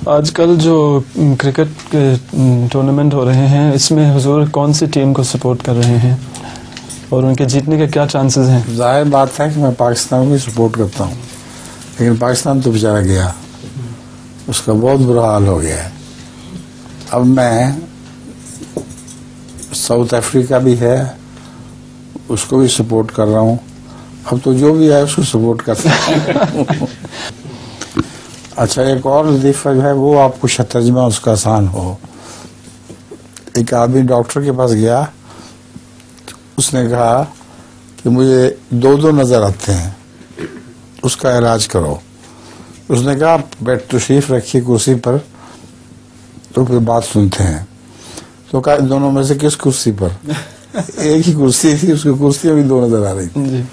आजकल जो क्रिकेट के टूर्नामेंट हो रहे हैं, इसमें हुजूर कौन सी टीम को सपोर्ट कर रहे हैं और उनके जीतने के क्या चांसेस हैं? जाहिर बात है कि मैं पाकिस्तान को सपोर्ट करता हूँ, लेकिन पाकिस्तान तो बेचारा गया, उसका बहुत बुरा हाल हो गया है। अब मैं साउथ अफ्रीका भी है, उसको भी सपोर्ट कर रहा हूँ। अब तो जो भी है उसको सपोर्ट करता हूँ। अच्छा, एक और लतीफ़ा जो है वो आपको तर्जुमा उसका आसान हो। एक आदमी डॉक्टर के पास गया, उसने कहा कि मुझे दो नज़र आते हैं, उसका इलाज करो। उसने कहा बेड तशरीफ रखिए कुर्सी पर, तो फिर बात सुनते हैं। तो कहा दोनों में से किस कुर्सी पर? एक ही कुर्सी थी, उसकी कुर्सी अभी दो नज़र आ रही थी।